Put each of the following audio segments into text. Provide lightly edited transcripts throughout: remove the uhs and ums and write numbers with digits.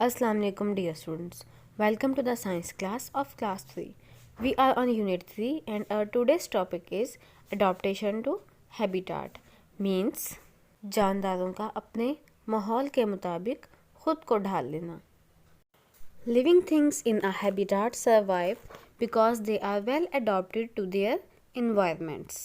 Assalamu alaikum dear students. Welcome to the science class of class 3. We are on unit 3 and our today's topic is adaptation to habitat means जानदारों का अपने माहौल के मुताबिक खुद को ढाल लेना. Living things in a habitat survive because they are well adapted to their environments.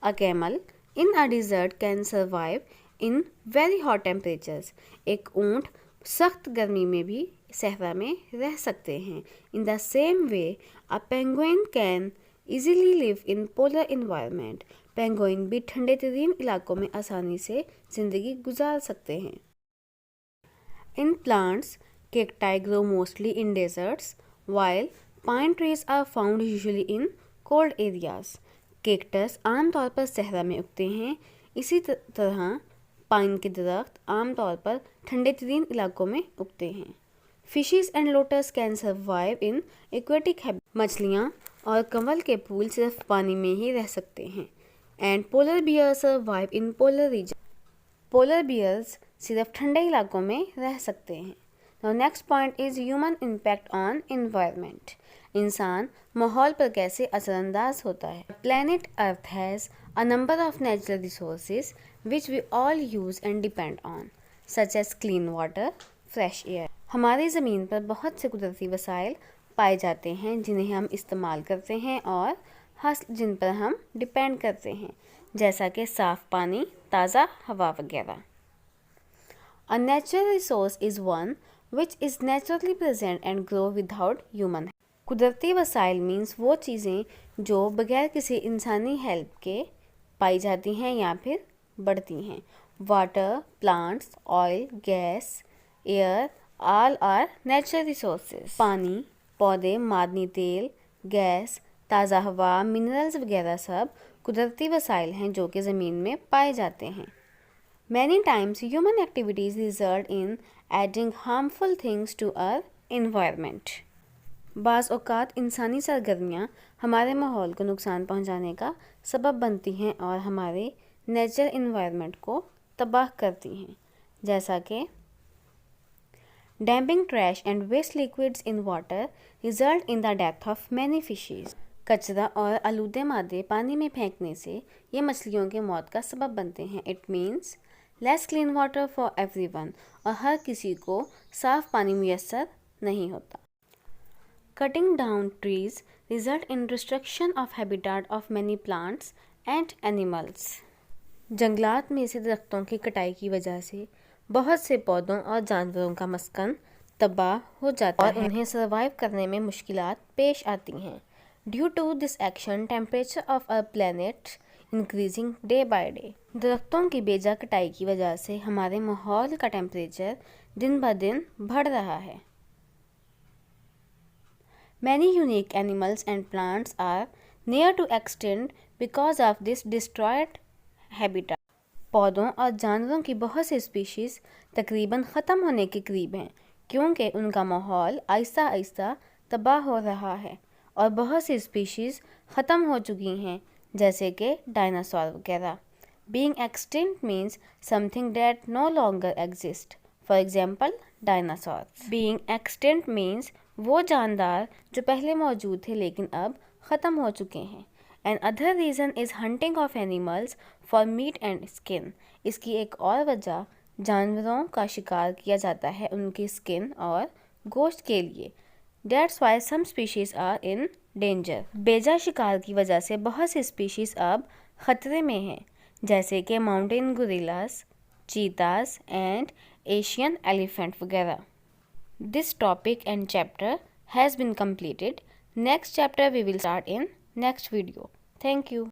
A camel in a desert can survive in very hot temperatures. एक ऊँट सख्त गर्मी में भी सहरा में रह सकते हैं. In the same way, a penguin can easily live in polar environment. Penguin भी ठंडे तरीन इलाकों में आसानी से ज़िंदगी गुजार सकते हैं. In plants, cacti grow mostly in deserts, while pine trees are found usually in cold areas. Cactus आमतौर पर सहरा में उगते हैं. इसी तरह पाइन के दरख्त आमतौर पर ठंडे तरीन इलाकों में उगते हैं. Fishes and lotus can survive in aquatic habitat. मछलियाँ और कंवल के फूल सिर्फ पानी में ही रह सकते हैं. And polar bears survive in polar region. Polar bears सिर्फ ठंडे इलाकों में रह सकते हैं. Now next point is human impact on environment. इंसान माहौल पर कैसे असरअंदाज होता है. Planet earth has a number of natural resources which we all use and depend on, such as clean water, fresh air. हमारी ज़मीन पर बहुत से कुदरती वसाइल पाए जाते हैं जिन्हें हम इस्तेमाल करते हैं और जिन पर हम डिपेंड करते हैं, जैसा कि साफ़ पानी, ताज़ा हवा वगैरह. A natural resource is one which is naturally present and grow without human. कुदरती वसाइल मीन्स वो चीज़ें जो बगैर किसी इंसानी हेल्प के पाई जाती हैं या फिर बढ़ती हैं. Water, plants, oil, gas, air all are natural resources. पानी, पौधे, मादनी तेल, गैस, ताज़ा हवा, मिनरल्स वगैरह सब कुदरती वसाइल हैं जो कि ज़मीन में पाए जाते हैं. Many times human activities result in adding harmful things to our environment. बाज़ औक़ात इंसानी सरगर्मियाँ हमारे माहौल को नुकसान पहुँचाने का सबब बनती हैं और हमारे नेचुरल एनवायरनमेंट को तबाह करती हैं, जैसा कि dumping trash and waste liquids in water result in the death of many fishes. कचरा और आलूदे मादे पानी में फेंकने से ये मछलियों की मौत का सबब बनते हैं. It means less clean water for everyone. और हर किसी को साफ़ पानी मुयस्सर नहीं होता. Cutting down trees result in destruction of habitat of many plants and animals. जंगलात में से दरख्तों की कटाई की वजह से बहुत से पौधों और जानवरों का मस्कन तबाह हो जाता है और उन्हें सर्वाइव करने में मुश्किलात पेश आती हैं. Due to this action, temperature of our planet increasing day by day. दरख्तों की बेजा कटाई की वजह से हमारे माहौल का टेम्परेचर दिन ब दिन बढ़ रहा है. Many unique animals and plants are near to extinct because of this destroyed habitat. पौधों और जानवरों की बहुत सी स्पीशीज़ तकरीबन ख़त्म होने के करीब हैं क्योंकि उनका माहौल आहिस्ता आहिस्ता तबाह हो रहा है. और बहुत सी स्पीशीज़ ख़त्म हो चुकी हैं जैसे कि डायनासोर वगैरह. Being extinct means something that no longer exists. For example, dinosaurs. Being extinct means वो जानदार जो पहले मौजूद थे लेकिन अब ख़त्म हो चुके हैं. And other reason is hunting of animals for meet and skin. इसकी एक और वजह जानवरों का शिकार किया जाता है उनकी स्किन और गोश्त के लिए. That's why some species are in danger. बेजा शिकार की वजह से बहुत सी स्पीशीज़ अब ख़तरे में हैं जैसे कि mountain gorillas, चीतास and Asian elephant वगैरह. This topic and chapter has been completed. Next chapter we will start in next video. Thank you.